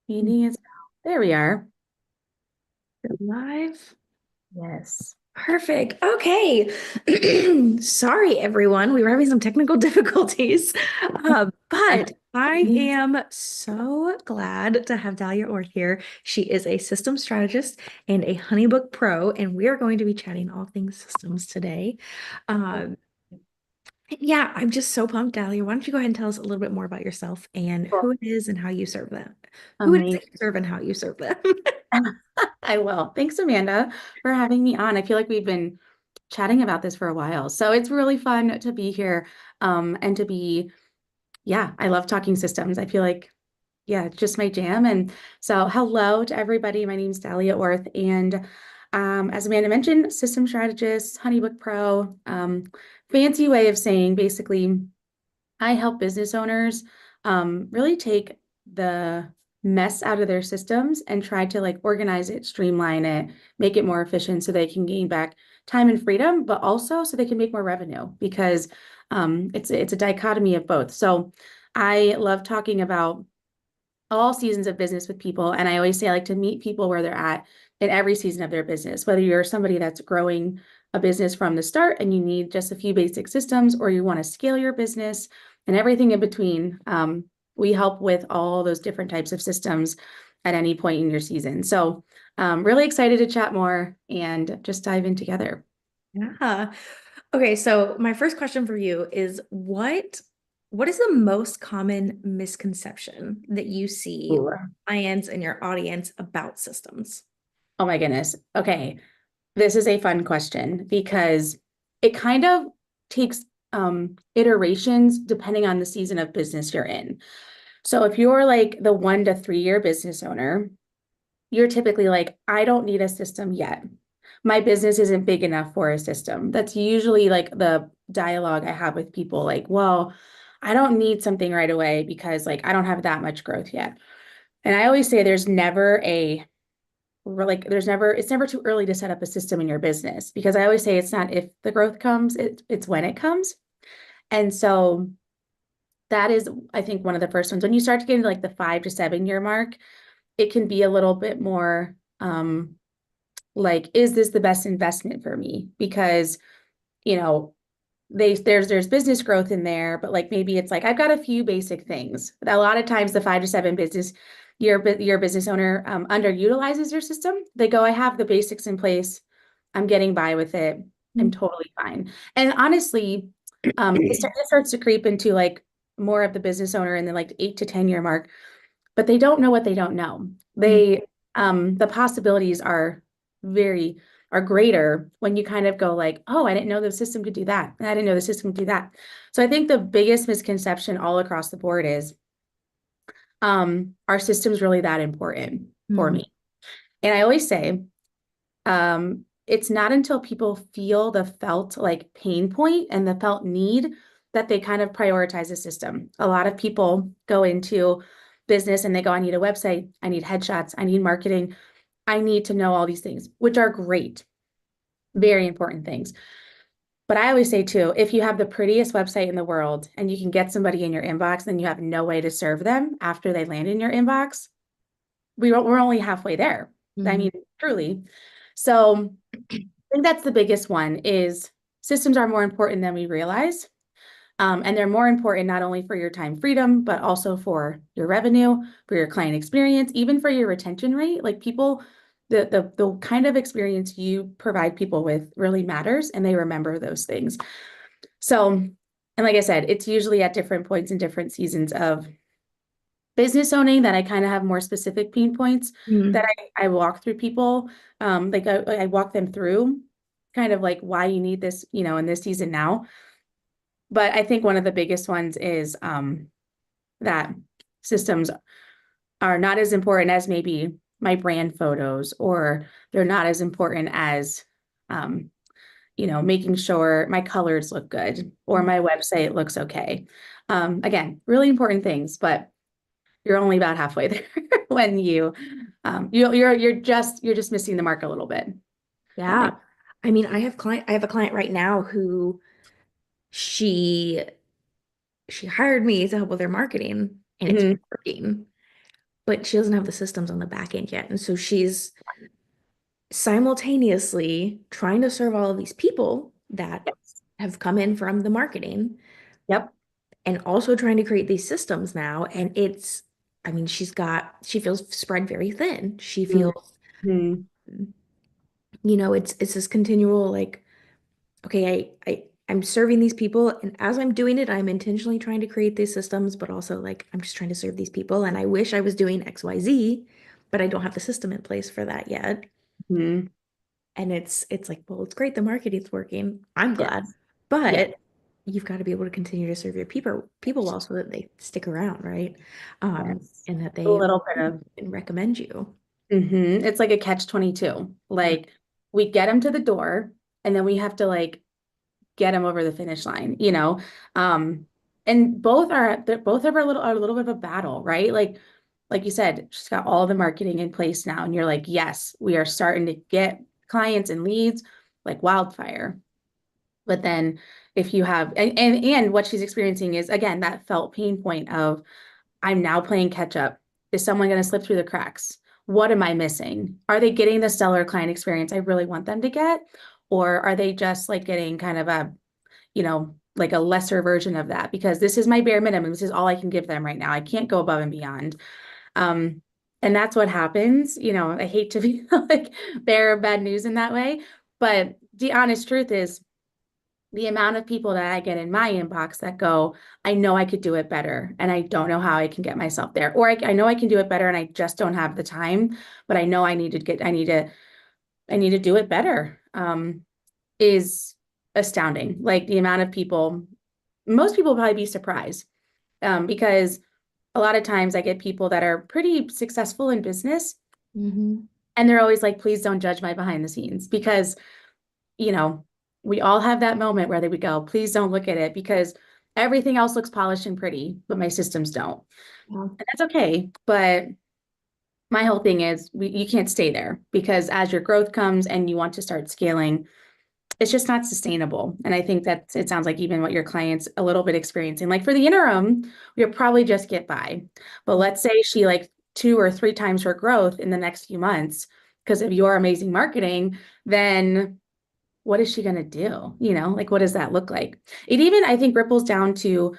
Meeting is there we are. Live. Yes. Perfect. Okay. Sorry, everyone. We were having some technical difficulties. But I am so glad to have Dahlia Orth here. She is a system strategist and a HoneyBook Pro, and we are going to be chatting all things systems today. Um, yeah, I'm just so pumped, Dahlia. Why don't you go ahead and tell us a little bit more about yourself and Cool. who it is and how you serve them? Who it is that Amazing. you serve and how you serve them. I will. Thanks, Amanda, for having me on. I feel like we've been chatting about this for a while. So it's really fun to be here. And to be, yeah, I love talking systems. I feel like, yeah, it's just my jam. And so hello to everybody. My name's Dahlia Orth. And as Amanda mentioned, system strategist, HoneyBook Pro, fancy way of saying basically I help business owners really take the mess out of their systems and try to like organize it, streamline it, make it more efficient so they can gain back time and freedom, but also so they can make more revenue because it's a dichotomy of both. So I love talking about all seasons of business with people. And I always say I like to meet people where they're at in every season of their business, whether you're somebody that's growing a business from the start and you need just a few basic systems, or you want to scale your business and everything in between. We help with all those different types of systems at any point in your season. So really excited to chat more and just dive in together. Yeah. Okay, so my first question for you is what is the most common misconception that you see Ooh. from clients and your audience about systems? Oh my goodness. Okay. This is a fun question because it kind of takes iterations depending on the season of business you're in. So if you're like the 1 to 3 year business owner, you're typically like, I don't need a system yet. My business isn't big enough for a system. That's usually like the dialogue I have with people like, well, I don't need something right away because like I don't have that much growth yet. And I always say it's never too early to set up a system in your business because I always say it's not if the growth comes, it's when it comes. And so that is, I think, one of the first ones. When you start to get into like the 5 to 7 year mark, it can be a little bit more like, is this the best investment for me? Because, you know, there's business growth in there, but like maybe it's like I've got a few basic things. A lot of times the 5 to 7 business your business owner underutilizes your system. They go, I have the basics in place. I'm getting by with it. I'm totally fine. And honestly, it starts to creep into like more of the business owner in the like 8 to 10 year mark, but they don't know what they don't know. The possibilities very are greater when you kind of go like, oh, I didn't know the system could do that. And I didn't know the system could do that. So I think the biggest misconception all across the board is our system's really that important for Mm, me. And I always say, it's not until people feel the felt like pain point and the felt need that they kind of prioritize the system. A lot of people go into business and they go, I need a website, I need headshots, I need marketing, I need to know all these things, which are great, very important things. But I always say too, if you have the prettiest website in the world and you can get somebody in your inbox, then you have no way to serve them after they land in your inbox. We're only halfway there. I mm, mean, truly. So I think that's the biggest one is systems are more important than we realize. And they're more important not only for your time freedom, but also for your revenue, for your client experience, even for your retention rate. Like people, the kind of experience you provide people with really matters and they remember those things. So, and like I said, it's usually at different points in different seasons of business owning that I kind of have more specific pain points that mm. I walk through people. I walk them through kind of like why you need this, in this season now. But I think one of the biggest ones is that systems are not as important as maybe my brand photos, or they're not as important as, um, making sure my colors look good or my website looks okay. Again, really important things, but you're only about halfway there when you're just missing the mark a little bit. That Yeah. makes I mean, I have a client right now who she she hired me to help with their marketing and it's Mhm. working. but she doesn't have the systems on the back end yet. And so she's simultaneously trying to serve all of these people that Yes. have come in from the marketing Yep. and also trying to create these systems now. And I mean, she feels spread very thin. She feels, Mhm. it's this continual like, okay, I'm serving these people, and as I'm doing it, I'm intentionally trying to create these systems, but also like I'm just trying to serve these people, and I wish I was doing XYZ, but I don't have the system in place for that yet. Mhm. And it's like, well, it's great the marketing's working. I'm glad. Yes. Yes. But you've got to be able to continue to serve your people well so that they stick around, right? Yes. And that A they little bit of, can recommend you. it's like a catch 22. Yeah. Like we get them to the door and then we have to like get them over the finish line, you know? Um, and both of are a little bit of a battle, right? Like you said, she's got all the marketing in place now, and you're like, yes, we are starting to get clients and leads like wildfire. But then if you have and what she's experiencing is again that felt pain point of I'm now playing catch up. Is someone going to slip through the cracks? What am I missing? Are they getting the stellar client experience I really want them to get? Or are they just like getting kind of a, like a lesser version of that? Because this is my bare minimum. This is all I can give them right now. I can't go above and beyond. Um, and that's what happens. I hate to be like bearer of bad news in that way. But the honest truth is, the amount of people that I get in my inbox that go, I know I could do it better and I don't know how I can get myself there. Or I know I can do it better and I just don't have the time, but I know I need to do it better. Is astounding. Like the amount of people, most people will probably be surprised. Because a lot of times I get people that are pretty successful in business Hmm. and they're always like, please don't judge my behind the scenes because you know, we all have that moment where they would go, please don't look at it because everything else looks polished and pretty, but my systems don't. Yeah. And that's okay. But my whole thing is you can't stay there because as your growth comes and you want to start scaling, it's just not sustainable. And I think that it sounds like even what your client's a little bit experiencing. Like for the interim, we'll probably just get by. But let's say she like 2 or 3 times her growth in the next few months because of your amazing marketing, then what is she going to do? Like what does that look like? It even, I think, ripples down to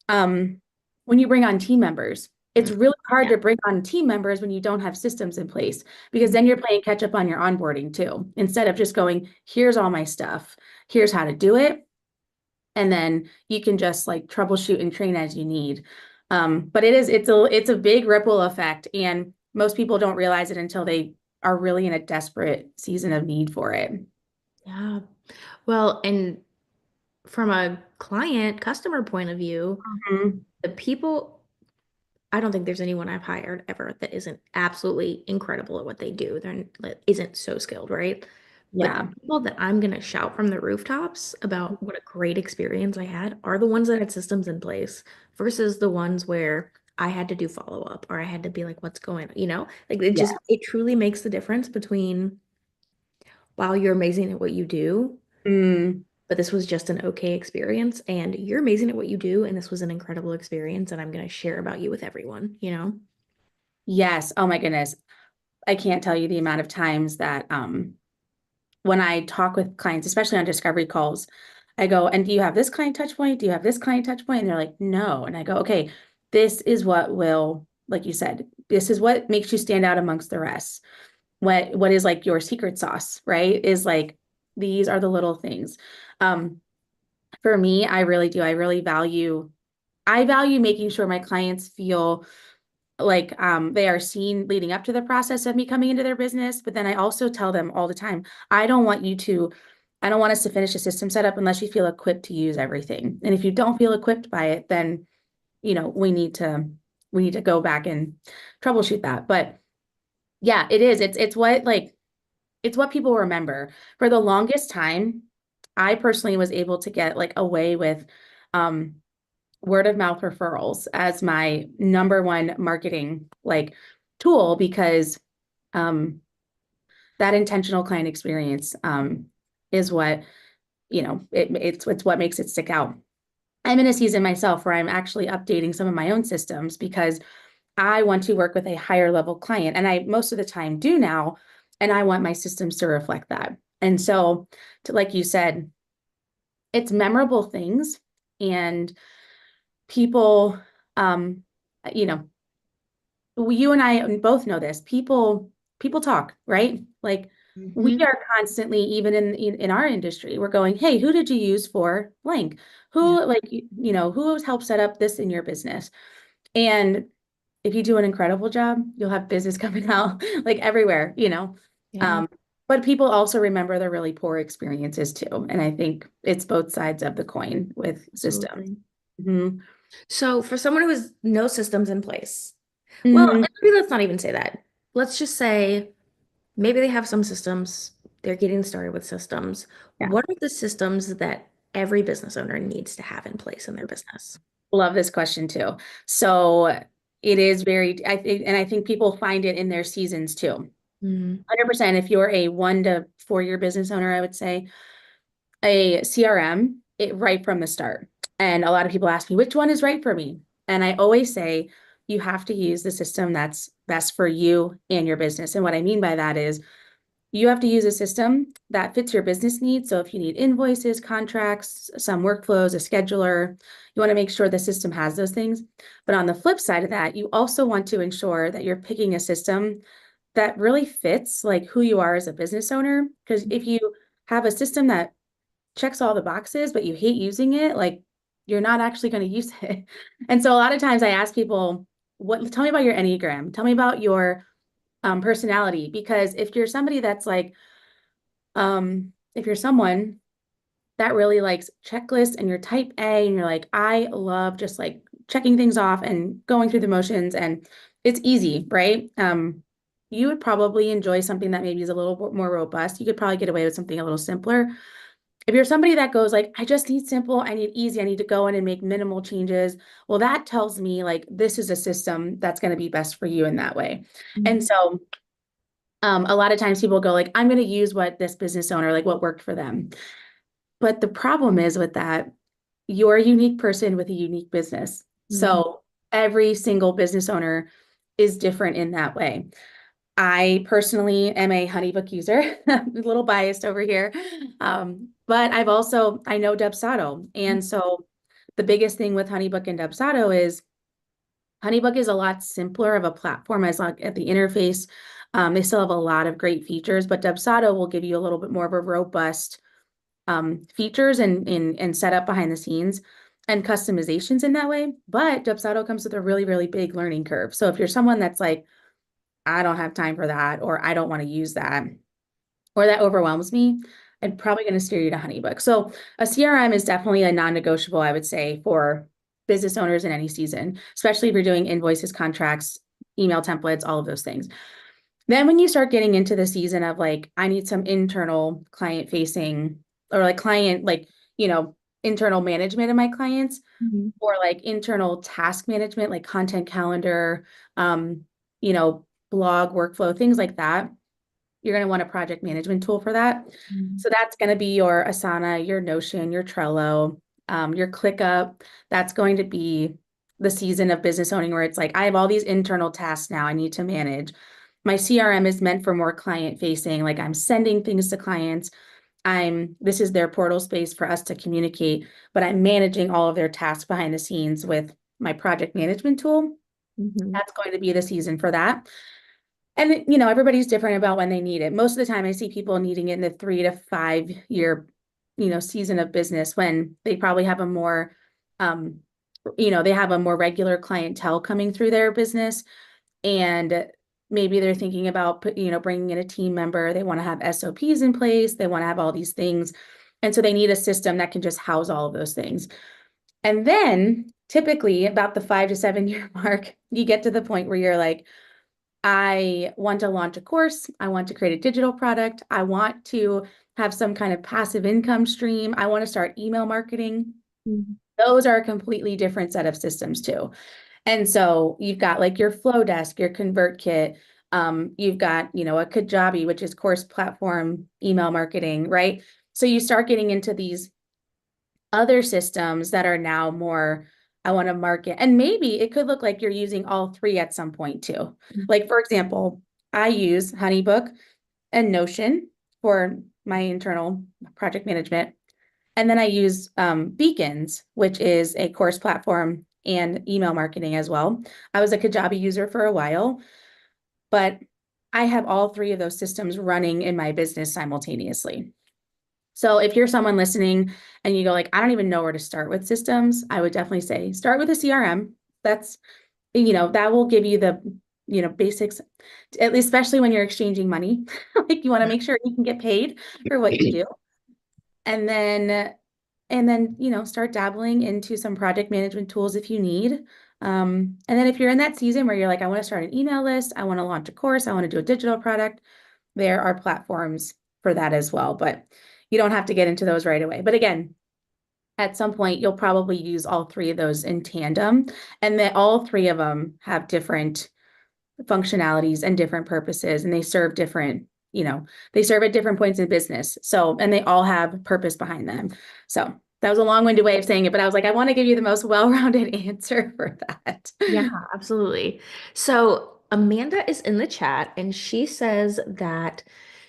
um, when you bring on team members. It's Mm. really hard Yeah. to bring on team members when you don't have systems in place because then you're playing catch up on your onboarding too. Instead of just going, here's all my stuff, here's how to do it. And then you can just like troubleshoot and train as you need. But it's a big ripple effect. And most people don't realize it until they are really in a desperate season of need for it. Yeah. Well, and from a client customer point of view, Mhm. the people, I don't think there's anyone I've hired ever that isn't absolutely incredible at what they do. That isn't so skilled, right? But the Yeah. people that I'm gonna shout from the rooftops about what a great experience I had are the ones that had systems in place versus the ones where I had to do follow up or I had to be like, what's going on? Like Yeah. it truly makes the difference between, wow, you're amazing at what you do, Mm, but this was just an okay experience, and you're amazing at what you do, and this was an incredible experience, and I'm gonna share about you with everyone? yes. Oh my goodness. I can't tell you the amount of times that when I talk with clients, especially on discovery calls, I go, and do you have this client touch point? Do you have this client touch point? And they're like, no. And I go, okay, this is what will, like you said, this is what makes you stand out amongst the rest. What is like your secret sauce, right? Is like these are the little things. Um, for me, I really do. I value making sure my clients feel like they are seen leading up to the process of me coming into their business. But then I also tell them all the time, I don't want you to, I don't want us to finish a system setup unless you feel equipped to use everything. And if you don't feel equipped by it, then we need to go back and troubleshoot that. But yeah, it is. It's what people remember. For the longest time, I personally was able to get like away with um word of mouth referrals as my number one marketing like tool because um, that intentional client experience is what it's what makes it stick out. I'm in a season myself where I'm actually updating some of my own systems because I want to work with a higher level client, and I most of the time do now, and I want my systems to reflect that. And so, like you said, it's memorable things, and people, um, you know, you and I both know this. People talk, right? Like we Hmm. are constantly, even in our industry, we're going, "Hey, who did you use for blank? Yeah. Who like who has helped set up this in your business?" And if you do an incredible job, you'll have business coming out like everywhere. Yeah, Um, but people also remember the really poor experiences too. And I think it's both sides of the coin with systems. absolutely. Hmm. So for someone who has no systems in place, well, Hmm. and maybe let's not even say that. Let's just say maybe they have some systems, they're getting started with systems. Yeah. What are the systems that every business owner needs to have in place in their business? Love this question too. So it is very, I think, and I think people find it in their seasons too. Mm, 100%. If you're a 1 to 4 year business owner, I would say a CRM, it right from the start. And a lot of people ask me, which one is right for me? And I always say, you have to use the system that's best for you and your business. And what I mean by that is you have to use a system that fits your business needs. So if you need invoices, contracts, some workflows, a scheduler, you want to make sure the system has those things. But on the flip side of that, you also want to ensure that you're picking a system that really fits like who you are as a business owner. Because if you have a system that checks all the boxes, but you hate using it, like you're not actually going to use it. And so a lot of times I ask people, tell me about your Enneagram. Tell me about your personality. Because if you're somebody that's like, if you're someone that really likes checklists and you're type A and you're like, I love just like checking things off and going through the motions and it's easy, right? You would probably enjoy something that maybe is a little bit more robust. You could probably get away with something a little simpler. If you're somebody that goes like, I just need simple, I need easy, I need to go in and make minimal changes, well, that tells me like this is a system that's going to be best for you in that way. And mm, so a lot of times people go like, I'm going to use what this business owner, like what worked for them. But the problem is with that, you're a unique person with a unique business. mm, So every single business owner is different in that way. I personally am a HoneyBook user, a little biased over here. But I know Dubsado. And so the biggest thing with HoneyBook and Dubsado is HoneyBook is a lot simpler of a platform as like at the interface. They still have a lot of great features, but Dubsado will give you a little bit more of a robust features and setup behind the scenes and customizations in that way. But Dubsado comes with a really, really big learning curve. So if you're someone that's like, I don't have time for that, or I don't want to use that, or that overwhelms me, I'm probably going to steer you to HoneyBook. So a CRM is definitely a non-negotiable, I would say, for business owners in any season, especially if you're doing invoices, contracts, email templates, all of those things. Then when you start getting into the season of like, I need some internal client facing or like client, like, internal management of my clients mm, or like internal task management, like content calendar, um, you know, blog workflow, things like that. You're going to want a project management tool for that. mm, So that's going to be your Asana, your Notion, your Trello, your ClickUp. That's going to be the season of business owning where it's like, I have all these internal tasks now I need to manage. My CRM is meant for more client facing, like I'm sending things to clients. This is their portal space for us to communicate, but I'm managing all of their tasks behind the scenes with my project management tool. mhm, That's going to be the season for that. And everybody's different about when they need it. Most of the time I see people needing it in the 3 to 5 year, season of business when they probably have a more, um, they have a more regular clientele coming through their business and maybe they're thinking about bringing in a team member. They want to have SOPs in place. They want to have all these things. And so they need a system that can just house all of those things. And then typically about the 5 to 7 year mark, you get to the point where you're like, I want to launch a course. I want to create a digital product. I want to have some kind of passive income stream. I want to start email marketing. mm, Those are a completely different set of systems too. And so you've got like your Flow Desk, your ConvertKit. You've got, a Kajabi, which is course platform email marketing, right? So you start getting into these other systems that are now more I want to market. And maybe it could look like you're using all three at some point too. Mhm. Like, for example, I use HoneyBook and Notion for my internal project management. And then I use Beacons, which is a course platform and email marketing as well. I was a Kajabi user for a while, but I have all three of those systems running in my business simultaneously. So if you're someone listening and you go like, I don't even know where to start with systems, I would definitely say start with a CRM. That's, that will give you the, basics, at least especially when you're exchanging money. Like you want to make sure you can get paid for what you do. And then start dabbling into some project management tools if you need. And then if you're in that season where you're like, I want to start an email list, I want to launch a course, I want to do a digital product, there are platforms for that as well. But you don't have to get into those right away. But again, at some point, you'll probably use all three of those in tandem, and that all three of them have different functionalities and different purposes, and they serve different, they serve at different points in business. So, and they all have purpose behind them. So that was a long-winded way of saying it, but I was like, I want to give you the most well-rounded answer for that. Yeah, absolutely. So Amanda is in the chat and she says that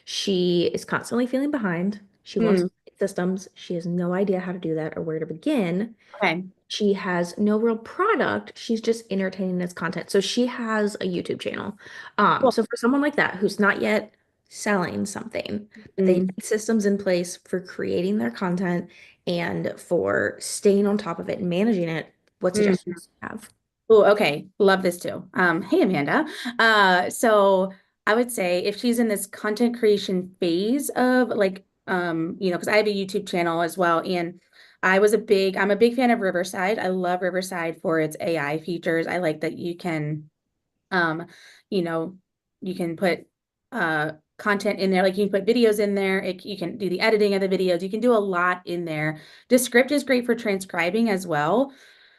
she is constantly feeling behind. She wants Hmm. to create systems. She has no idea how to do that or where to begin. Okay. She has no real product. She's just entertaining this content. So she has a YouTube channel. Cool. So for someone like that who's not yet selling something, but they Mm. need systems in place for creating their content and for staying on top of it and managing it, what Mm. suggestions do you have? Oh, okay. Love this too. Hey, Amanda. So I would say if she's in this content creation phase of like, because I have a YouTube channel as well, and I'm a big fan of Riverside. I love Riverside for its AI features. I like that um, you know, you can put content in there, like you can put videos in there. You can do the editing of the videos. You can do a lot in there. Descript is great for transcribing as well.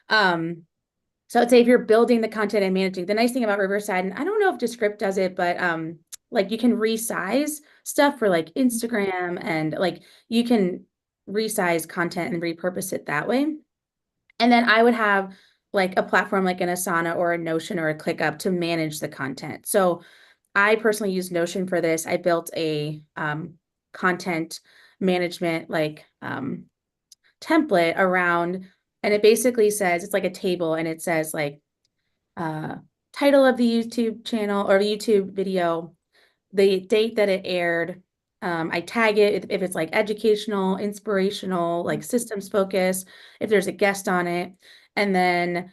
Um, so I'd say if you're building the content and managing, the nice thing about Riverside, and I don't know if Descript does it, but like you can resize stuff for like Instagram and like you can resize content and repurpose it that way. And then I would have like a platform like an Asana or a Notion or a ClickUp to manage the content. So I personally use Notion for this. I built a content management like template around, and it basically says it's like a table and it says like uh, title of the YouTube channel or the YouTube video, the date that it aired. I tag it if it's like educational, inspirational, like systems focus, if there's a guest on it. And then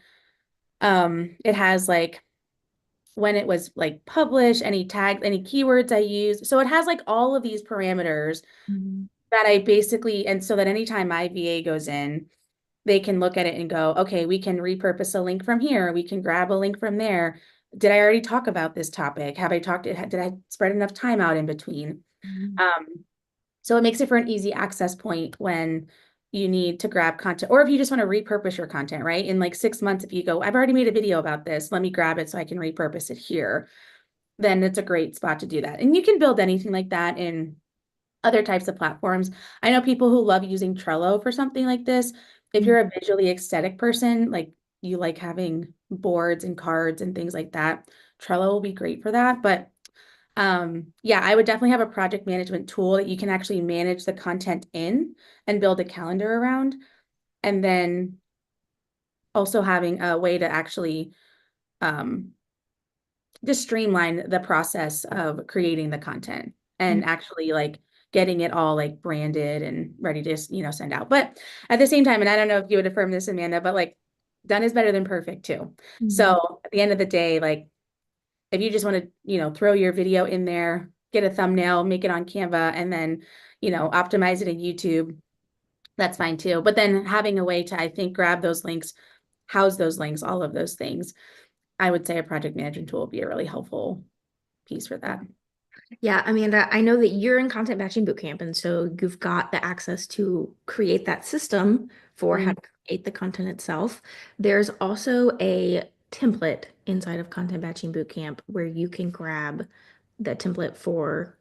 it has like when it was like published, any tags, any keywords I used. So it has like all of these parameters Mhm. that I basically, and so that anytime my VA goes in, they can look at it and go, okay, we can repurpose a link from here. We can grab a link from there. Did I already talk about this topic? Have I talked? Did I spread enough time out in between? Mhm. Um, so it makes it for an easy access point when you need to grab content, or if you just want to repurpose your content, right? In like 6 months, if you go, I've already made a video about this, let me grab it so I can repurpose it here, then it's a great spot to do that. And you can build anything like that in other types of platforms. I know people who love using Trello for something like this. If Mhm. you're a visually aesthetic person, like you like having boards and cards and things like that, Trello will be great for that. But yeah, I would definitely have a project management tool that you can actually manage the content in and build a calendar around. And then also having a way to actually um, just streamline the process of creating the content and actually like getting it all like branded and ready to send out. But at the same time, and I don't know if you would affirm this, Amanda, but like done is better than perfect too. Mhm. So at the end of the day, like if you just want to, throw your video in there, get a thumbnail, make it on Canva, and then, optimize it in YouTube, that's fine too. But then having a way to, I think, grab those links, house those links, all of those things, I would say a project management tool would be a really helpful piece for that. Yeah, Amanda, I know that you're in content batching bootcamp, and so you've got the access to create that system for how Mm. to create the content itself. There's also a template inside of content batching bootcamp where you can grab the template for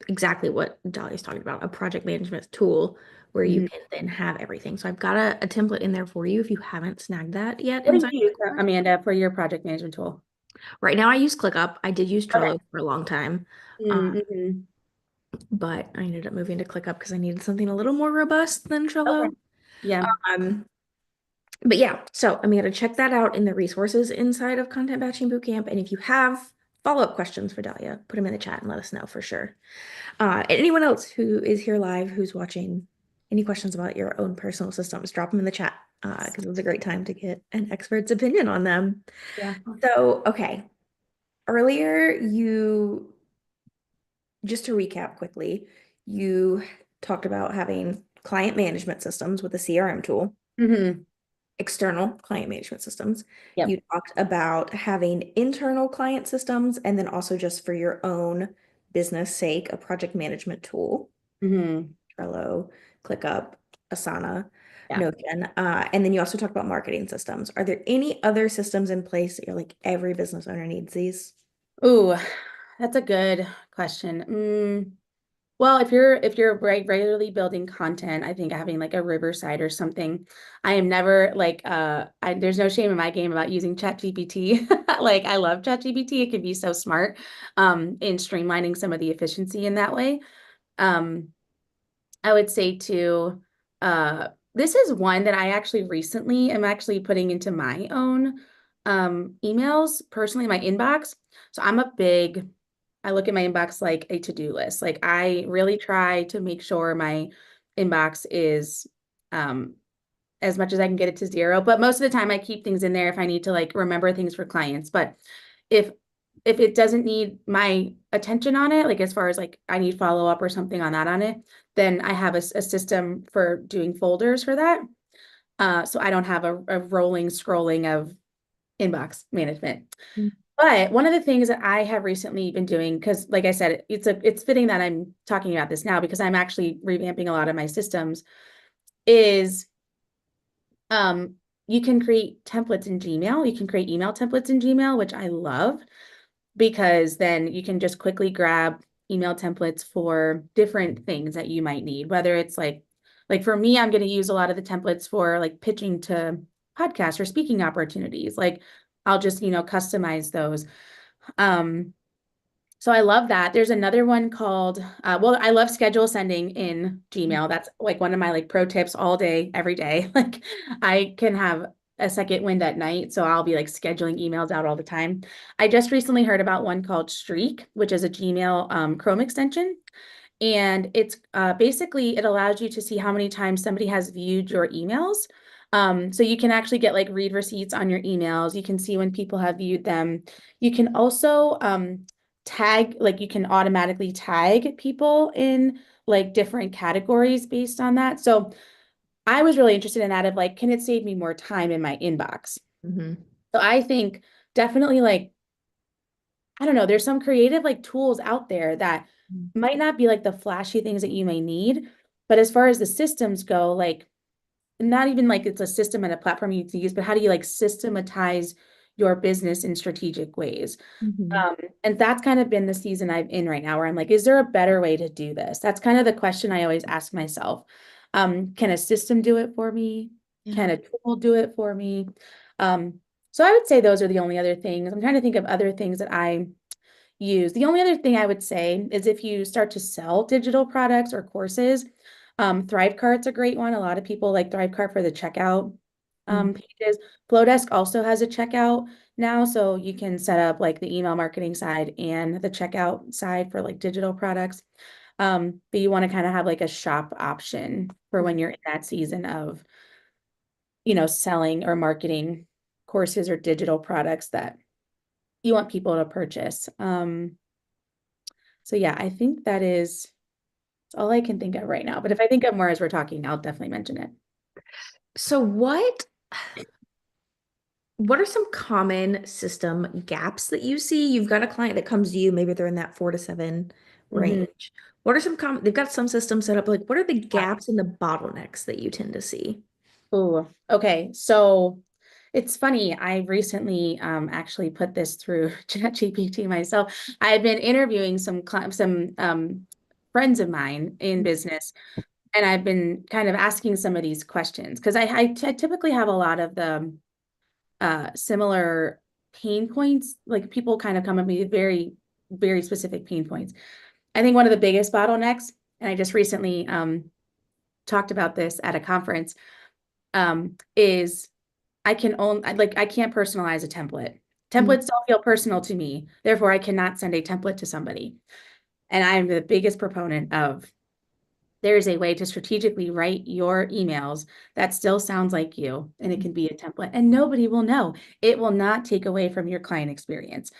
exactly what Dahlia's talking about, a project management tool where you Mhm. can then have everything. So I've got a template in there for you if you haven't snagged that yet What do inside you use, the course. Amanda, for your project management tool? Right now I use ClickUp. I did use Okay. Trello for a long time. Mm-hmm. But I ended up moving to ClickUp because I needed something a little more robust than Okay. Trello. Yeah. Um, but yeah, so I'm going to check that out in the resources inside of Content Batching Bootcamp. And if you have follow-up questions for Dahlia, put them in the chat and let us know for sure. And anyone else who is here live, who's watching, any questions about your own personal systems, drop them in the chat because it was a great time to get an expert's opinion on them. Yeah. So, okay, earlier just to recap quickly, you talked about having client management systems with a CRM tool, Mm-hmm. external client management systems. Yep. You talked about having internal client systems, and then also just for your own business sake, a project management tool, Mm-hmm. Trello, ClickUp, Asana, Yeah. Notion. And then you also talked about marketing systems. Are there any other systems in place that you're like, every business owner needs these? Ooh, that's a good question. Well, if you're regularly building content, I think having like a Riverside or something. I am never like there's no shame in my game about using ChatGPT. Like I love ChatGPT. It can be so smart in streamlining some of the efficiency in that way. Um I would say too, this is one that I actually recently am actually putting into my own emails personally, my inbox. So I look at my inbox like a to-do list. Like I really try to make sure my inbox is um as much as I can get it to zero. But most of the time I keep things in there if I need to like remember things for clients. But if if it doesn't need my attention on it, like as far as like I need follow up or something on that on it, then I have a system for doing folders for that. So I don't have a rolling scrolling of inbox management. But one of the things that I have recently been doing, because like I said, it's fitting that I'm talking about this now because I'm actually revamping a lot of my systems, is um, you can create templates in Gmail. You can create email templates in Gmail, which I love because then you can just quickly grab email templates for different things that you might need, whether it's like for me, I'm going to use a lot of the templates for like pitching to podcasts or speaking opportunities. Like I'll just, customize those. Um, so I love that. There's another one called, well, I love schedule sending in Gmail. That's like one of my like pro tips all day, every day. Like I can have a second wind at night. So I'll be like scheduling emails out all the time. I just recently heard about one called Streak, which is a Gmail Chrome extension. And it's basically it allows you to see how many times somebody has viewed your emails. So you can actually get like read receipts on your emails. You can see when people have viewed them. You can also tag, like you can automatically tag people in like different categories based on that. So I was really interested in that of like, can it save me more time in my inbox? Mm-hmm. So I think definitely like I don't know, there's some creative like tools out there that might not be like the flashy things that you may need, but as far as the systems go, like not even like it's a system and a platform you need to use, but how do you like systematize your business in strategic ways? Mm-hmm. Um, and that's kind of been the season I'm in right now where I'm like, is there a better way to do this? That's kind of the question I always ask myself. Can a system do it for me? Can Yeah. a tool do it for me? Um, so I would say those are the only other things. I'm trying to think of other things that I use. The only other thing I would say is if you start to sell digital products or courses, Thrivecart's a great one. A lot of people like Thrivecart for the checkout pages. Flowdesk also has a checkout now, so you can set up like the email marketing side and the checkout side for like digital products. But you want to kind of have like a shop option for when you're in that season of, selling or marketing courses or digital products that you want people to purchase. So yeah, I think that is all I can think of right now. But if I think of more as we're talking, I'll definitely mention it. So what are some common system gaps that you see? You've got a client that comes to you, maybe they're in that 4 to 7 Mhm. range. What are some common, they've got some systems set up, like what are the gaps and the bottlenecks that you tend to see? Oh, okay. So it's funny. I recently actually put this through ChatGPT myself. I've been interviewing some friends of mine in business, and I've been kind of asking some of these questions because I typically have a lot of the similar pain points. Like people kind of come at me with very, very specific pain points. I think one of the biggest bottlenecks, and I just recently talked about this at a conference, is I can't personalize a template. Mm, Templates don't feel personal to me. Therefore, I cannot send a template to somebody. And I'm the biggest proponent of there is a way to strategically write your emails that still sounds like you, and it can be a template, and nobody will know. It will not take away from your client experience.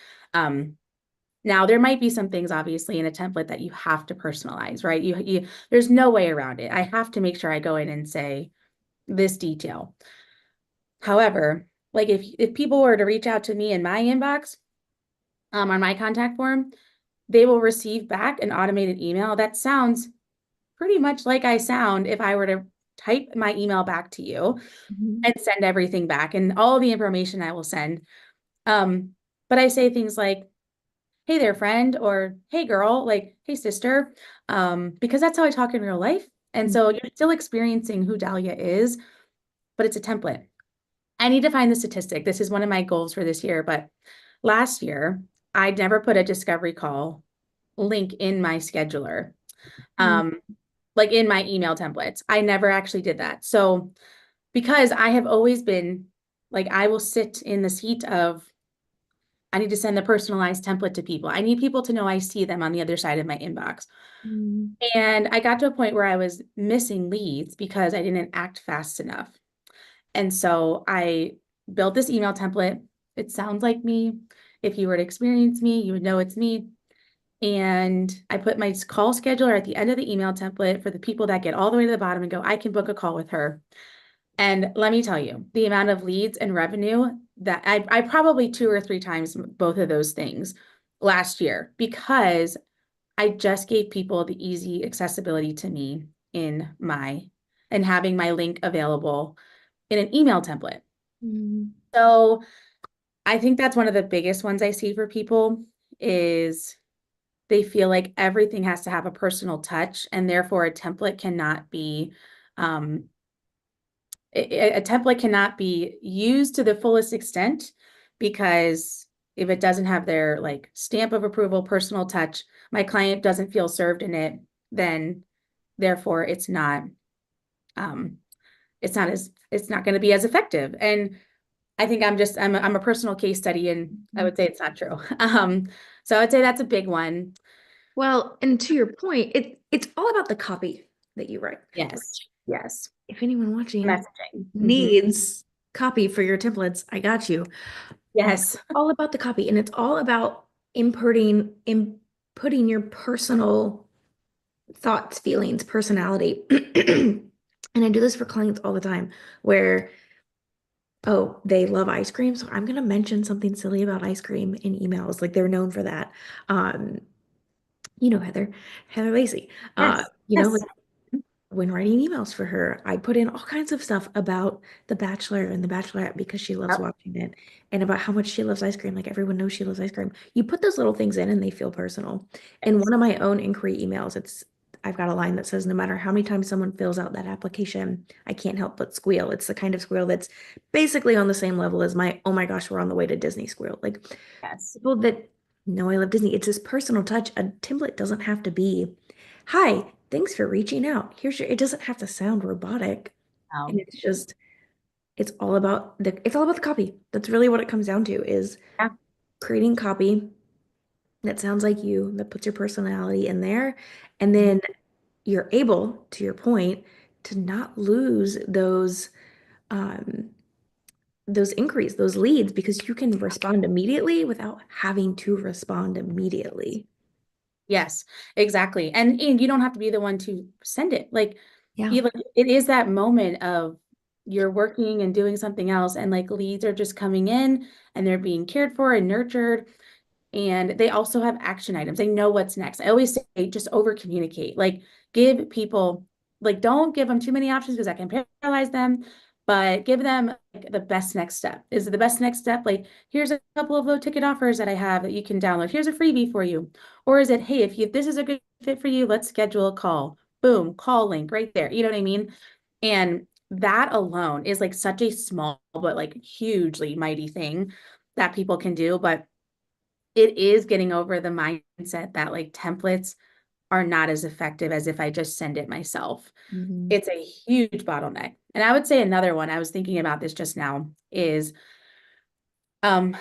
Now, there might be some things, obviously, in a template that you have to personalize, right? There's no way around it. I have to make sure I go in and say this detail. However, like if people were to reach out to me in my inbox, on my contact form, they will receive back an automated email that sounds pretty much like I sound if I were to type my email back to you mhm, and send everything back and all the information I will send. Um, but I say things like, hey there, friend, or hey girl, like, hey sister, because that's how I talk in real life. And mhm, so you're still experiencing who Dahlia is, but it's a template. I need to find the statistic. This is one of my goals for this year, but last year I never put a discovery call link in my scheduler. mhm, Um, like in my email templates. I never actually did that. So because I have always been like, I will sit in the seat of, I need to send the personalized template to people. I need people to know I see them on the other side of my inbox. mhm, And I got to a point where I was missing leads because I didn't act fast enough. And so I built this email template. It sounds like me. If you were to experience me, you would know it's me. And I put my call scheduler at the end of the email template for the people that get all the way to the bottom and go, I can book a call with her. And let me tell you, the amount of leads and revenue that I probably 2 or 3 times both of those things last year because I just gave people the easy accessibility to me in my and having my link available in an email template. mhm, So I think that's one of the biggest ones I see for people is they feel like everything has to have a personal touch, and therefore um, a template cannot be used to the fullest extent because if it doesn't have their like stamp of approval, personal touch, my client doesn't feel served in it, then therefore um, it's not going to be as effective. And I think I'm a personal case study, and I mhm. would say it's not true. So I would say that's a big one. Well, and to your point, it's all about the copy that you write. Yes. Yes. If anyone watching Messaging. Mhm. needs copy for your templates, I got you. Yes. All about the copy, and it's all about inputting your personal thoughts, feelings, personality. And I do this for clients all the time where, oh, they love ice cream, so I'm gonna mention something silly about ice cream in emails. Like they're known for that. Um, Heather Lacey. Yes. Like Yes. when writing emails for her, I put in all kinds of stuff about The Bachelor and The Bachelorette because she loves Yep. watching it and about how much she loves ice cream. Like everyone knows she loves ice cream. You put those little things in and they feel personal. In Yes. one of my own inquiry emails, I've got a line that says, no matter how many times someone fills out that application, I can't help but squeal. It's the kind of squeal that's basically on the same level as my, oh my gosh, we're on the way to Disney squeal. Like Yes. people that know I love Disney, it's this personal touch. A template doesn't have to be, hi, thanks for reaching out. It doesn't have to sound robotic. And Oh, it's all about the copy. That's really what it comes down to is yeah. creating copy that sounds like you, that puts your personality in there. And Mhm. then you're able, to your point, to not lose um, those inquiries, those leads, because you can respond immediately without having to respond immediately. Yes, exactly. And you don't have to be the one to send it. Like, Yeah. it is that moment of you're working and doing something else, and like leads are just coming in and they're being cared for and nurtured. And they also have action items. They know what's next. I always say just over communicate. Like give people, like don't give them too many options because that can paralyze them, but give them like the best next step. Is it the best next step? Like here's a couple of low ticket offers that I have that you can download. Here's a freebie for you. Or is it, hey, if this is a good fit for you? Let's schedule a call. Boom, call link right there. You know what I mean? And that alone is like such a small but like hugely mighty thing that people can do. But it is getting over the mindset that like templates are not as effective as if I just send it myself. Mhm. It's a huge bottleneck. And I would say another one, I was thinking about this just now, is um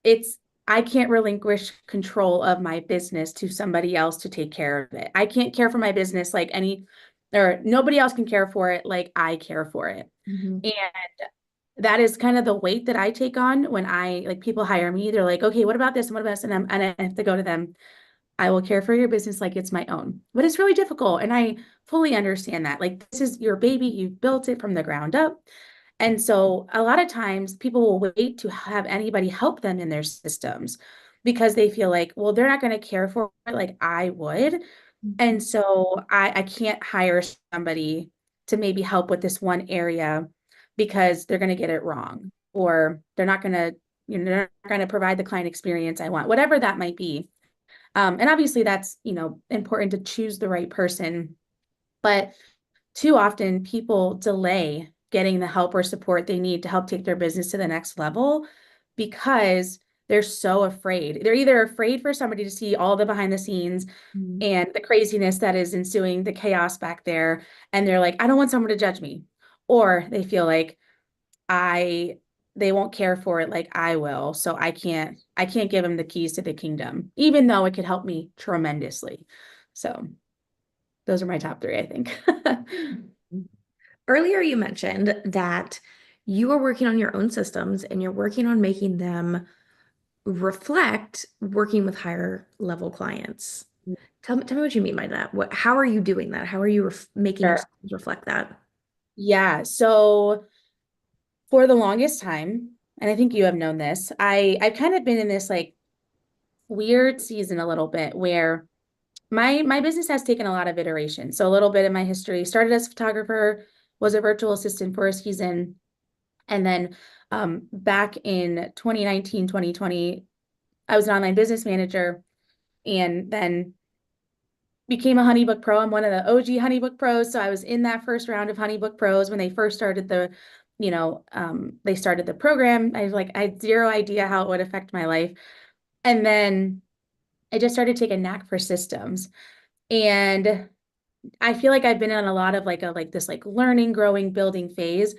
it's I can't relinquish control of my business to somebody else to take care of it. I can't care for my business like any or nobody else can care for it like I care for it. Mhm. And that is kind of the weight that I take on when I like people hire me. They're like, okay, what about this? And what about this? And I have to go to them. I will care for your business like it's my own. But it's really difficult. And I fully understand that. Like, this is your baby. You've built it from the ground up. And so a lot of times people will wait to have anybody help them in their systems because they feel like, well, they're not going to care for it like I would. Mhm. And so I can't hire somebody to maybe help with this one area because they're going to get it wrong or they're not going to, they're not going to provide the client experience I want, whatever that might be. And obviously that's, important to choose the right person. But too often people delay getting the help or support they need to help take their business to the next level because they're so afraid. They're either afraid for somebody to see all the behind the scenes Mhm. and the craziness that is ensuing, the chaos back there. And they're like, I don't want someone to judge me. Or they feel like I they won't care for it like I will. So I can't give them the keys to the kingdom, even though it could help me tremendously. So those are my top three, I think. Earlier, you mentioned that you are working on your own systems and you're working on making them reflect working with higher level clients. Tell me what you mean by that. How are you doing that? How are you making your Sure. systems reflect that? Yeah. So for the longest time, and I think you have known this, I've kind of been in this like weird season a little bit where my business has taken a lot of iteration. So a little bit of my history started as a photographer, was a virtual assistant for a season, and then back in 2019, 2020, I was an online business manager and then became a HoneyBook Pro. I'm one of the OG HoneyBook Pros. So I was in that first round of HoneyBook Pros when they first started they started the program. I had zero idea how it would affect my life. And then I just started taking a knack for systems. And I feel like I've been on a lot of like this like learning, growing, building phase.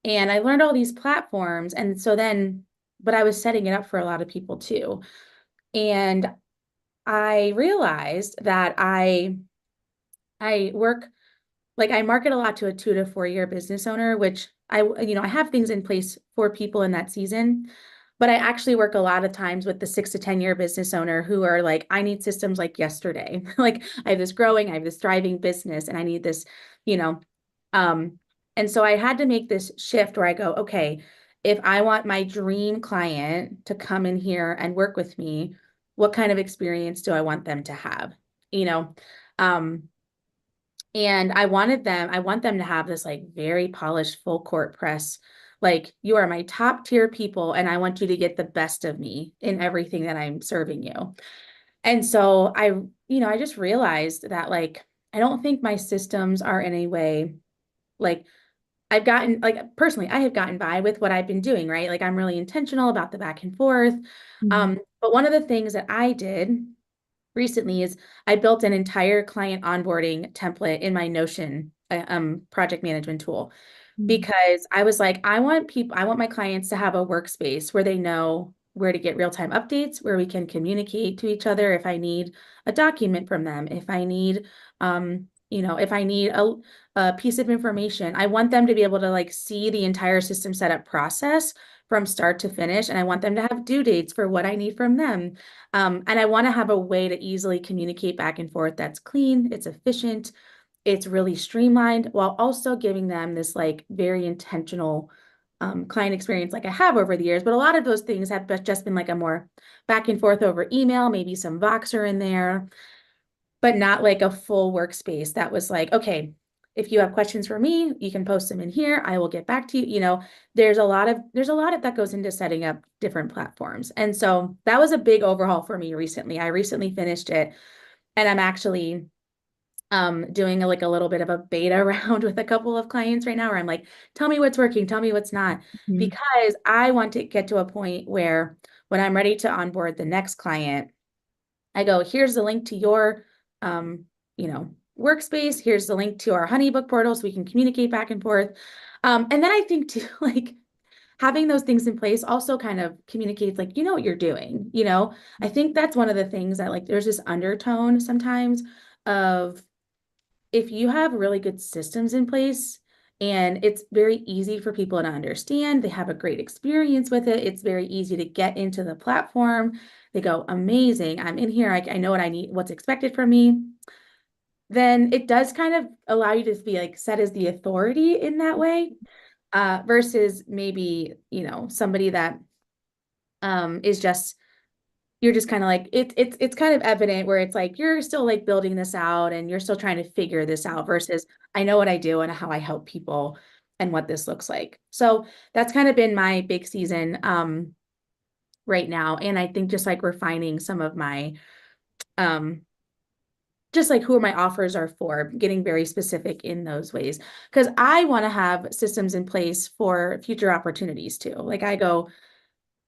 And I learned all these platforms. And so then, but I was setting it up for a lot of people too. And I realized that I work like I market a lot to a 2 to 4 year business owner, which I have things in place for people in that season, but I actually work a lot of times with the 6 to 10 year business owner who are like, I need systems like yesterday. Like I have this thriving business and I need this, you know. Um, and so I had to make this shift where I go, okay, if I want my dream client to come in here and work with me, what kind of experience do I want them to have? You know, um, and I want them to have this like very polished full court press. Like you are my top tier people, and I want you to get the best of me in everything that I'm serving you. And so I just realized that like I don't think my systems are in a way like I've gotten like personally, I have gotten by with what I've been doing, right? Like I'm really intentional about the back and forth. Mhm. But one of the things that I did recently is I built an entire client onboarding template in my Notion project management tool Mhm. because I was like, I want my clients to have a workspace where they know where to get real-time updates, where we can communicate to each other if I need a document from them, if I need a piece of information. I want them to be able to like see the entire system setup process from start to finish. And I want them to have due dates for what I need from them. And I want to have a way to easily communicate back and forth that's clean, it's efficient, it's really streamlined while also giving them this like very intentional client experience like I have over the years. But a lot of those things have just been like a more back and forth over email, maybe some Voxer in there, but not like a full workspace that was like, okay, if you have questions for me, you can post them in here. I will get back to you. There's a lot of that goes into setting up different platforms. And so that was a big overhaul for me recently. I recently finished it. And I'm actually doing like a little bit of a beta round with a couple of clients right now where I'm like, tell me what's working, tell me what's not, Mhm. because I want to get to a point where when I'm ready to onboard the next client, I go, here's the link to your, um, workspace. Here's the link to our HoneyBook portal so we can communicate back and forth. And then I think too, like having those things in place also kind of communicates like, you know what you're doing, I think that's one of the things that like there's this undertone sometimes of if you have really good systems in place and it's very easy for people to understand, they have a great experience with it, it's very easy to get into the platform. They go, amazing, I'm in here, I know what I need, what's expected from me. Then it does kind of allow you to be like set as the authority in that way, versus maybe, somebody that is just you're just kind of like it's kind of evident where it's like you're still like building this out and you're still trying to figure this out versus I know what I do and how I help people and what this looks like. So that's kind of been my big season right now. And I think just like refining some of my um just like who my offers are for, getting very specific in those ways. Because I want to have systems in place for future opportunities too. Like I go,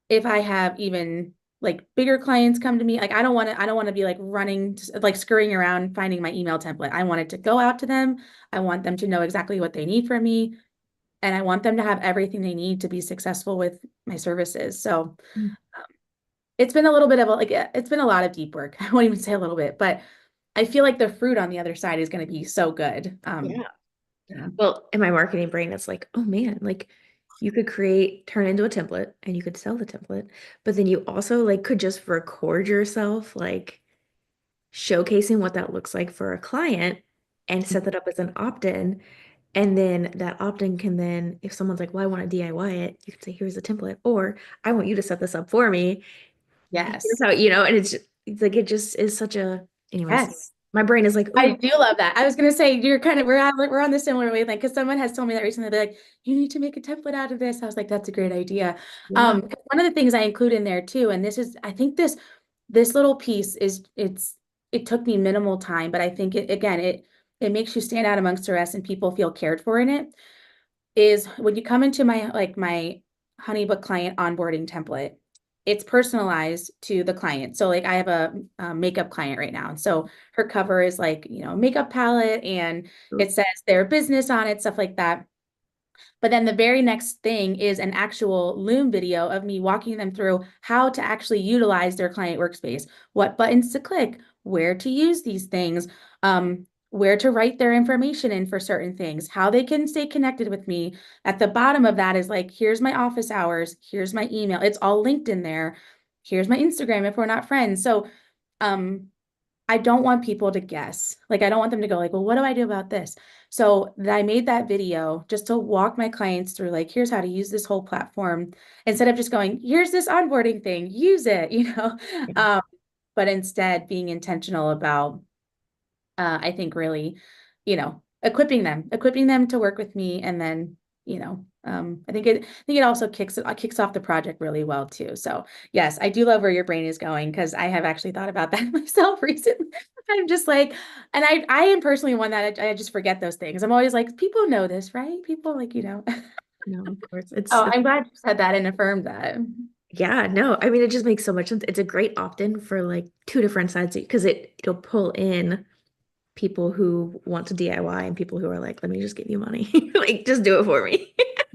if I have even like bigger clients come to me, like I don't want to be like running, like scurrying around finding my email template. I want it to go out to them. I want them to know exactly what they need from me. And I want them to have everything they need to be successful with my services. So it's been a little bit of a, like, it's been a lot of deep work. I won't even say a little bit, but I feel like the fruit on the other side is going to be so good. Yeah. Yeah. Well, in my marketing brain, it's like, oh man, like you could turn into a template and you could sell the template, but then you also like could just record yourself like showcasing what that looks like for a client and set that up as an opt-in. And then that opt-in can then, if someone's like, well, I want to DIY it, you can say, here's a template, or I want you to set this up for me. Here's Yes. how, and it's like, it just is such a, anyways, Yes. my brain is like, I oh, do love that. I was gonna say you're kind of we're on the similar wavelength because someone has told me that recently. They're like, you need to make a template out of this. I was like, that's a great idea. yeah. 'Cause one of the things I include in there too, and this is I think this little piece it took me minimal time, but I think it makes you stand out amongst the rest and people feel cared for in it is when you come into my HoneyBook client onboarding template, it's personalized to the client. So like I have a makeup client right now. And so her cover is like, makeup palette and it says their business on it, stuff like that. But then the very next thing is an actual Loom video of me walking them through how to actually utilize their client workspace, what buttons to click, where to use these things, where to write their information in for certain things, how they can stay connected with me. At the bottom of that is like, here's my office hours, here's my email. It's all linked in there. Here's my Instagram if we're not friends. So, um, I don't want people to guess. Like, I don't want them to go like, well, what do I do about this? So I made that video just to walk my clients through, like, here's how to use this whole platform instead of just going, here's this onboarding thing, use it, um, but instead being intentional about, I think really, equipping them to work with me. And then, I think it also kicks off the project really well too. So yes, I do love where your brain is going because I have actually thought about that myself recently. I'm just like, and I am personally one that I just forget those things. I'm always like, people know this, right? People like. No, of course. Oh, I'm glad you said that and affirmed that. Yeah, no, I mean, it just makes so much sense. It's a great opt-in for like two different sides because it'll pull in people who want to DIY and people who are like, let me just give you money. Like, just do it for me.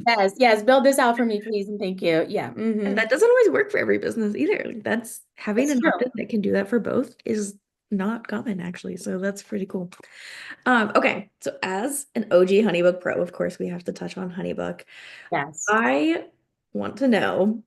Yes, yes, build this out for me, please, and thank you. Yeah, And that doesn't always work for every business either. Like, that's having it's an true. opt-in that can do that for both is not common actually. So that's pretty cool. Okay. So as an OG HoneyBook Pro, of course, we have to touch on HoneyBook. Yes. I want to know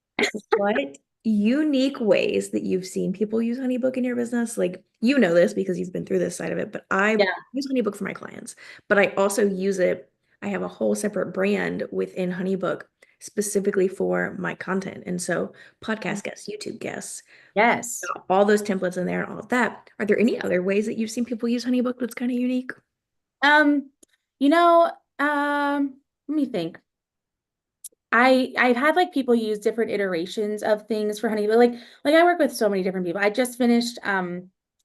what unique ways that you've seen people use HoneyBook in your business. Like, you know this because you've been through this side of it, but I Yeah. use HoneyBook for my clients, but I also use it. I have a whole separate brand within HoneyBook specifically for my content. And so podcast guests, YouTube guests, Yes. all those templates in there and all of that. Are there any other ways that you've seen people use HoneyBook that's kind of unique? Um, you know, let me think. I've had like people use different iterations of things for honey, but like I work with so many different people. I just finished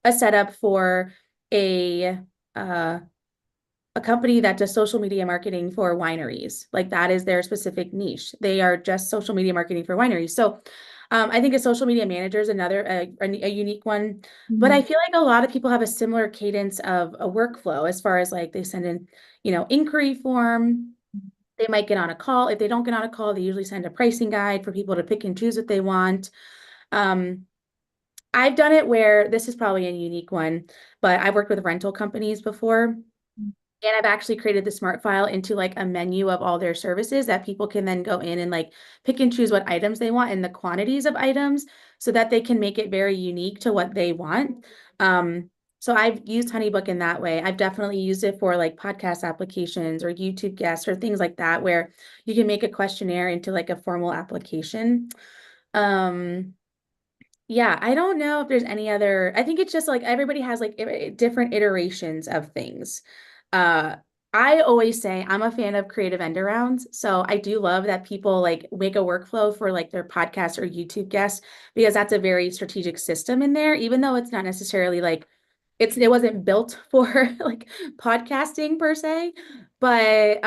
a setup for a uh, a company that does social media marketing for wineries. Like that is their specific niche. They are just social media marketing for wineries. So I think a social media manager is another a unique one. But I Mhm. feel like a lot of people have a similar cadence of a workflow as far as like they send in, inquiry form. They might get on a call. If they don't get on a call, they usually send a pricing guide for people to pick and choose what they want. Um, I've done it where this is probably a unique one, but I've worked with rental companies before. And I've actually created the smart file into like a menu of all their services that people can then go in and like pick and choose what items they want and the quantities of items so that they can make it very unique to what they want. Um, so I've used HoneyBook in that way. I've definitely used it for like podcast applications or YouTube guests or things like that, where you can make a questionnaire into like a formal application. Um, yeah, I don't know if there's any other. I think it's just like everybody has like different iterations of things. Uh, I always say I'm a fan of creative end arounds. So I do love that people like make a workflow for like their podcast or YouTube guests because that's a very strategic system in there, even though it's not necessarily like it wasn't built for like podcasting per se, but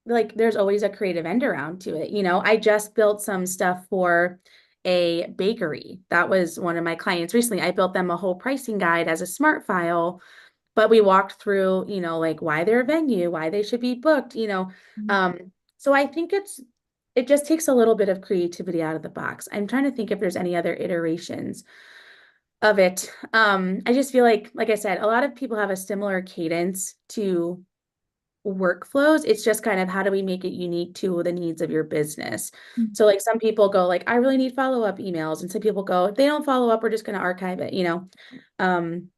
like there's always a creative end around to it. I just built some stuff for a bakery. That was one of my clients recently. I built them a whole pricing guide as a smart file, but we walked through, like why they're a venue, why they should be booked. So I think it just takes a little bit of creativity out of the box. I'm trying to think if there's any other iterations of it. I just feel like I said, a lot of people have a similar cadence to workflows. It's just kind of how do we make it unique to the needs of your business. So like some people go like, I really need follow-up emails. And some people go, if they don't follow up, we're just going to archive it. Um,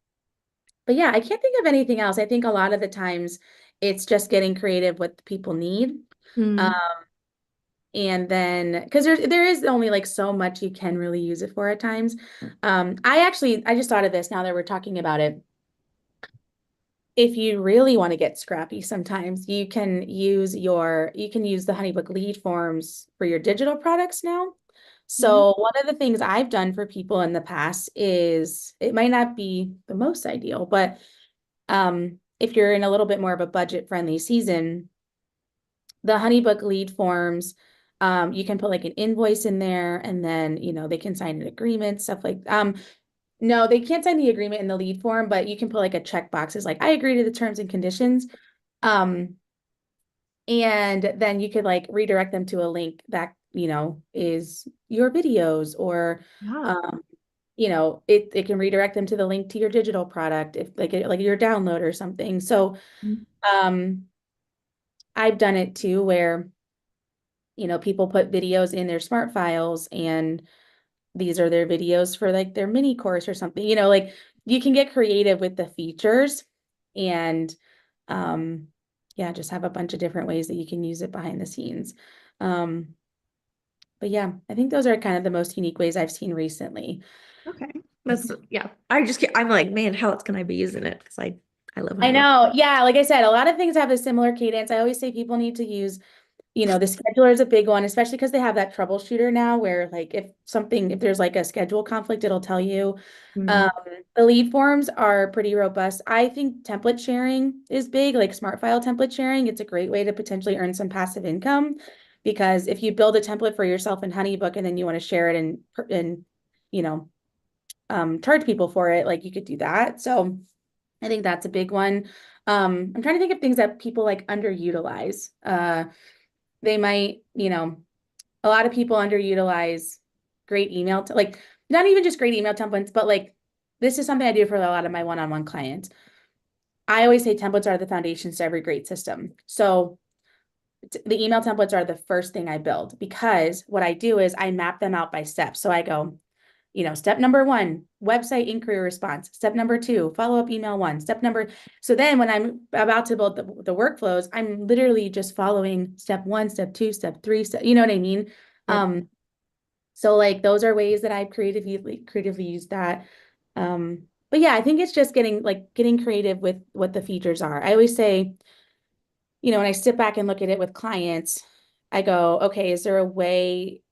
but yeah, I can't think of anything else. I think a lot of the times it's just getting creative what people need. Um, Mm. and then because there is only like so much you can really use it for at times. I just thought of this now that we're talking about it. If you really want to get scrappy, sometimes you can use the HoneyBook lead forms for your digital products now. Mhm. So one of the things I've done for people in the past is it might not be the most ideal, but if you're in a little bit more of a budget friendly season, the HoneyBook lead forms, you can put like an invoice in there and then, they can sign an agreement, stuff like no, they can't sign the agreement in the lead form, but you can put like a checkbox. It's like, I agree to the terms and conditions. Um, and then you could like redirect them to a link that, is your videos or, Wow. um, it can redirect them to the link to your digital product if like your download or something. So, Mm. um, I've done it too where, people put videos in their smart files and these are their videos for like their mini course or something, like you can get creative with the features and um yeah, just have a bunch of different ways that you can use it behind the scenes. Um, but yeah, I think those are kind of the most unique ways I've seen recently. Okay. That's yeah. I'm like, man, how else can I be using it? Because I love I HoneyBook. know. Yeah, like I said, a lot of things have a similar cadence. I always say people need to use the scheduler is a big one, especially because they have that troubleshooter now where like if there's like a schedule conflict, it'll tell you. Mm. Um, the lead forms are pretty robust. I think template sharing is big, like smart file template sharing. It's a great way to potentially earn some passive income because if you build a template for yourself in HoneyBook and then you want to share it and you know charge people for it, like you could do that. So I think that's a big one. I'm trying to think of things that people like underutilize. They might, a lot of people underutilize great like not even just great email templates, but like this is something I do for a lot of my one-on-one clients. I always say templates are the foundations to every great system. So the email templates are the first thing I build because what I do is I map them out by steps. So I go, step number one, website inquiry response. Step number two, follow-up email one. So then when I'm about to build the workflows, I'm literally just following step one, step two, step three, you know what I mean? Yep. So like those are ways that I've creatively used that. But yeah, I think it's just getting creative with what the features are. I always say, when I sit back and look at it with clients, I go, okay, is there a way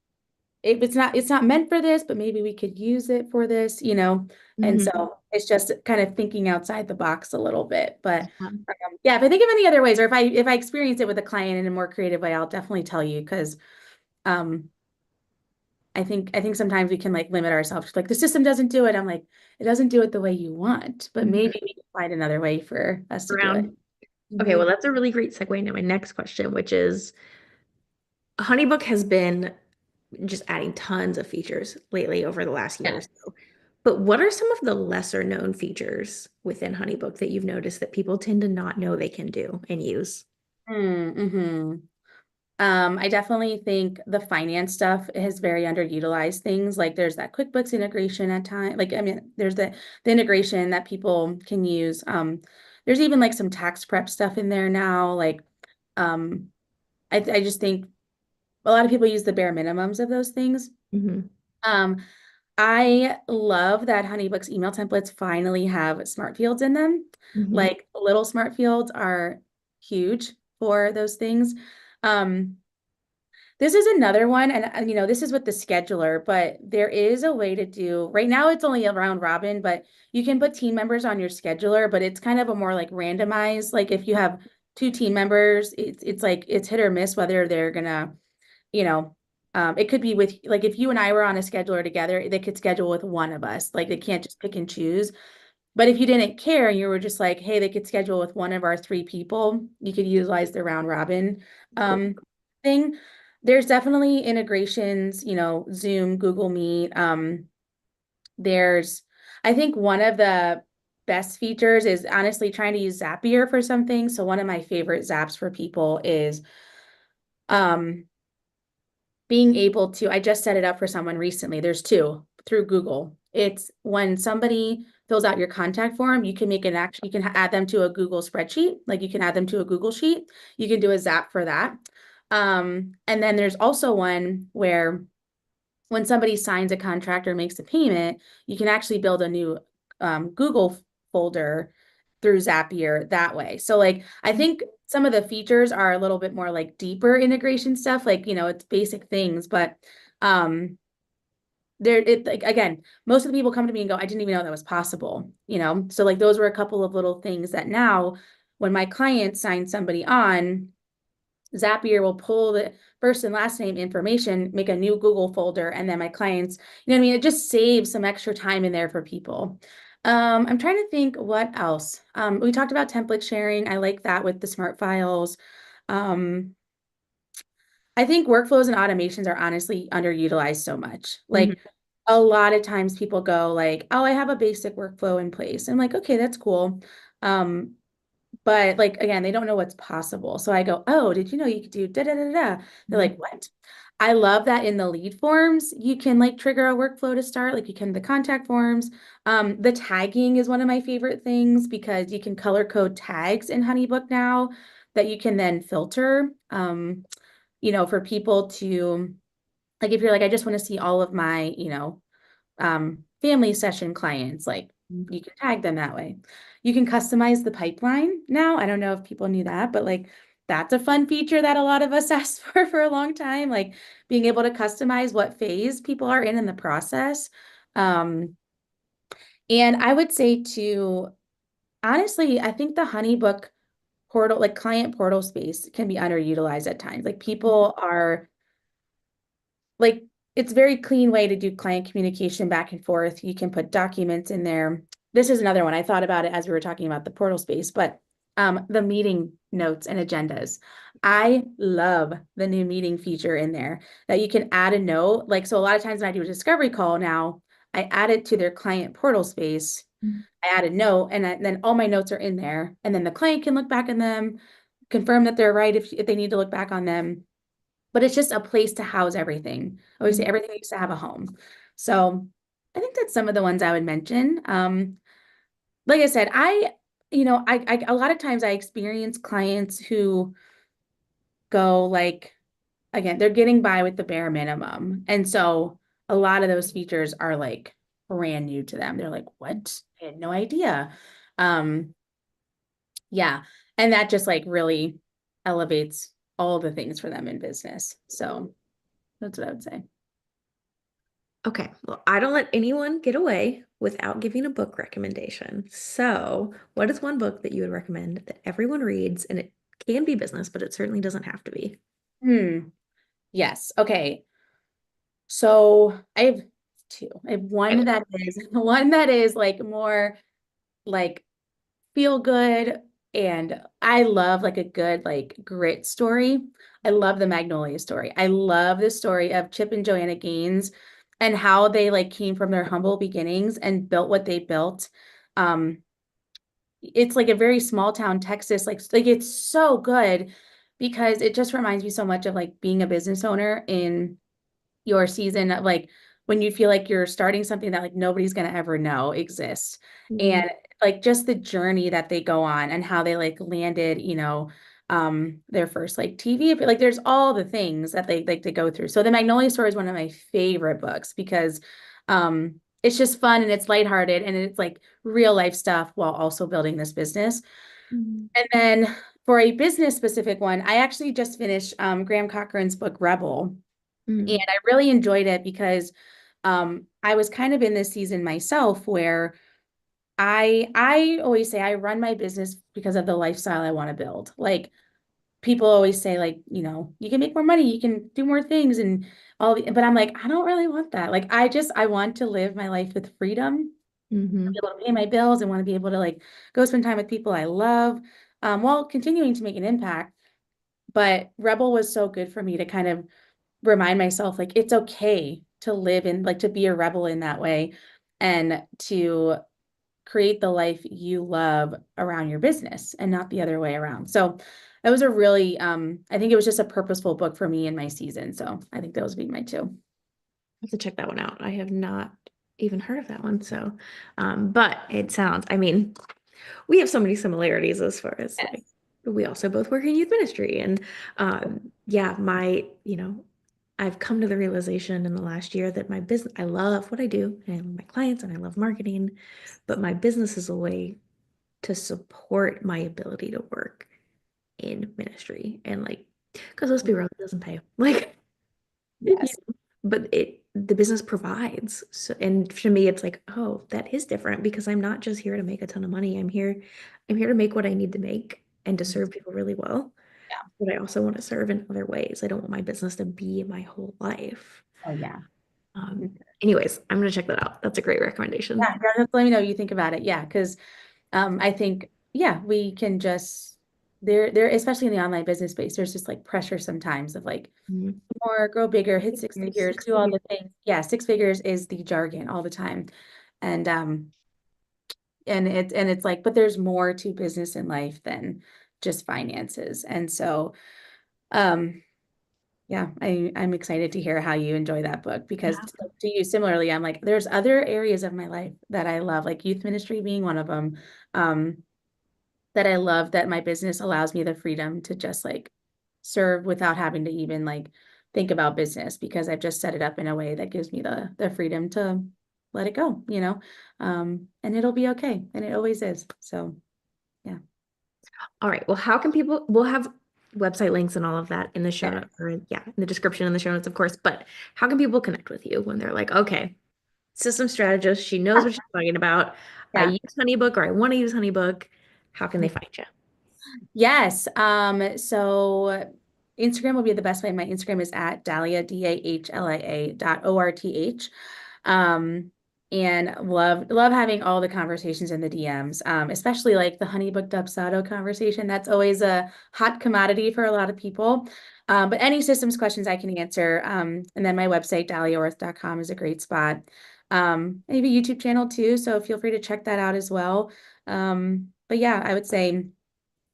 it's not meant for this, but maybe we could use it for this, you know? And Mhm. so it's just kind of thinking outside the box a little bit. But yeah, if I think of any other ways, or if I experience it with a client in a more creative way, I'll definitely tell you because um I think sometimes we can like limit ourselves. Like the system doesn't do it. I'm like, it doesn't do it the way you want, but Mhm. maybe we can find another way for us to do it. Around. Okay, Mhm. well, that's a really great segue into my next question, which is HoneyBook has been just adding tons of features lately over the last year or Yeah. so. But what are some of the lesser known features within HoneyBook that you've noticed that people tend to not know they can do and use? Mm-hmm. I definitely think the finance stuff has very underutilized things. Like there's that QuickBooks integration at time. Like, I mean, there's the integration that people can use. There's even like some tax prep stuff in there now. Like, um, I just think a lot of people use the bare minimums of those things. Hmm. Um, I love that HoneyBook's email templates finally have smart fields in them. Hmm. Like little smart fields are huge for those things. Um, This is another one, and you know, this is with the scheduler, but there is a way to do, right now it's only a round robin, but you can put team members on your scheduler, but it's kind of a more like randomized, like if you have two team members, it's like it's hit or miss whether they're gonna, you know, it could be with like if you and I were on a scheduler together, they could schedule with one of us. Like they can't just pick and choose. But if you didn't care and you were just like, hey, they could schedule with one of our three people, you could utilize the round robin Cool. thing. There's definitely integrations, you know, Zoom, Google Meet. There's, I think one of the best features is honestly trying to use Zapier for something. So one of my favorite Zaps for people is um being able to, I just set it up for someone recently. There's two through Google. It's when somebody fills out your contact form, you can make an action, you can add them to a Google spreadsheet, like you can add them to a Google sheet. You can do a Zap for that. And then there's also one where when somebody signs a contract or makes a payment, you can actually build a new Google folder through Zapier that way. So like I think some of the features are a little bit more like deeper integration stuff, like you know, it's basic things, but um there it like again, most of the people come to me and go, I didn't even know that was possible, you know? So like those were a couple of little things that now when my client signs somebody on, Zapier will pull the first and last name information, make a new Google folder, and then my clients, you know what I mean? It just saves some extra time in there for people. I'm trying to think what else. We talked about template sharing. I like that with the smart files. Um, I think workflows and automations are honestly underutilized so much. Mhm. Like a lot of times people go like, oh, I have a basic workflow in place. I'm like, okay, that's cool. Um, but like again, they don't know what's possible. So I go, oh, did you know you could do da da da da? They're Mhm. like, what? I love that in the lead forms, you can like trigger a workflow to start, like you can the contact forms. The tagging is one of my favorite things because you can color code tags in HoneyBook now that you can then filter, you know, for people to like if you're like, I just want to see all of my, you know, family session clients, like you can tag them that way. You can customize the pipeline now. I don't know if people knew that, but like that's a fun feature that a lot of us asked for a long time, like being able to customize what phase people are in the process. Um, and I would say too, honestly, I think the HoneyBook portal, like client portal space can be underutilized at times. Like people are like it's very clean way to do client communication back and forth. You can put documents in there. This is another one. I thought about it as we were talking about the portal space, but the meeting notes and agendas. I love the new meeting feature in there that you can add a note. Like, so a lot of times when I do a discovery call now, I add it to their client portal space. I add a note then all my notes are in there. And then the client can look back on them, confirm that they're right if they need to look back on them, but it's just a place to house everything. I always say everything needs to have a home. So I think that's some of the ones I would mention. Like I said, you know, a lot of times I experience clients who go like, again, they're getting by with the bare minimum. And so a lot of those features are like brand new to them. They're like, what? I had no idea. Um, yeah. And that just like really elevates all the things for them in business. So that's what I would say. Okay, well, I don't let anyone get away without giving a book recommendation. So, what is one book that you would recommend that everyone reads? And it can be business, but it certainly doesn't have to be. Hmm. Yes. Okay. So I have two. I have I one love that is one that is like more like feel good, and I love like a good like grit story. I love the Magnolia story. I love the story of Chip and Joanna Gaines and how they like came from their humble beginnings and built what they built. Um, it's like a very small town Texas, like it's so good because it just reminds me so much of like being a business owner in your season of like when you feel like you're starting something that like nobody's going to ever know exists, it. and like just the journey that they go on and how they like landed, their first like TV, like there's all the things that they like to go through. So the Magnolia Story is one of my favorite books because it's just fun and it's lighthearted and it's like real life stuff while also building this business. Mhm. And then for a business specific one, I actually just finished Graham Cochrane's book Rebel, and Mhm. I really enjoyed it because I was kind of in this season myself where I always say I run my business because of the lifestyle I want to build. Like people always say, like, you can make more money, you can do more things and but I'm like, I don't really want that. Like I want to live my life with freedom, be Mhm. able to pay my bills and want to be able to like go spend time with people I love, while continuing to make an impact. But Rebel was so good for me to kind of remind myself like it's okay to live in like to be a rebel in that way and to create the life you love around your business and not the other way around. So it was a really I think it was just a purposeful book for me in my season. So I think those would be my two. I have to check that one out. I have not even heard of that one. So, but it sounds, I mean, we have so many similarities as far as like Yes. we also both work in youth ministry. And yeah, I've come to the realization in the last year that my business, I love what I do and I love my clients and I love marketing, but my business is a way to support my ability to work in ministry. And like, because let's be real, it doesn't pay. Like, Yes. but the business provides. So, and to me, it's like, oh, that is different because I'm not just here to make a ton of money. I'm here to make what I need to make and to serve people really well. Yeah. But I also want to serve in other ways. I don't want my business to be my whole life. Oh yeah. Um, Mhm. anyways, I'm gonna check that out. That's a great recommendation. Yeah, just let me know what you think about it. Yeah, because I think, yeah, we can just there, especially in the online business space, there's just like pressure sometimes of like Mhm. more, grow bigger, hit six figures, Six do all figures. the things. Yeah, six figures is the jargon all the time. And it's like, but there's more to business in life than just finances. And so um yeah, I'm excited to hear how you enjoy that book because Yeah. to you similarly, I'm like, there's other areas of my life that I love, like youth ministry being one of them. Um, that I love that my business allows me the freedom to just like serve without having to even like think about business because I've just set it up in a way that gives me the freedom to let it go, and it'll be okay. And it always is. So yeah. All right. Well, how can people, we'll have website links and all of that in the show Yeah. notes, or yeah, in the description in the show notes, of course. But how can people connect with you when they're like, okay, system strategist, she knows what she's talking about. I Yeah. use HoneyBook or I want to use HoneyBook. How can they find you? Yes. So Instagram will be the best way. My Instagram is at Dahlia, DAHLIA.ORTH. Um, and love having all the conversations in the DMs, especially like the HoneyBook Dubsado conversation. That's always a hot commodity for a lot of people. But any systems questions I can answer. And then my website, dahliaorth.com, is a great spot. I have a YouTube channel too, so feel free to check that out as well. But yeah, I would say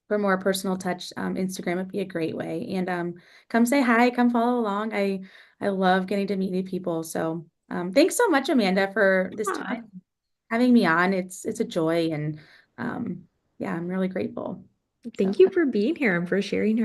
for more personal touch, Instagram would be a great way. And come say hi, come follow along. I love getting to meet new people. So thanks so much, Amanda, for this time Yeah. having me on. It's a joy, and yeah, I'm really grateful. So. Thank you for being here and for sharing your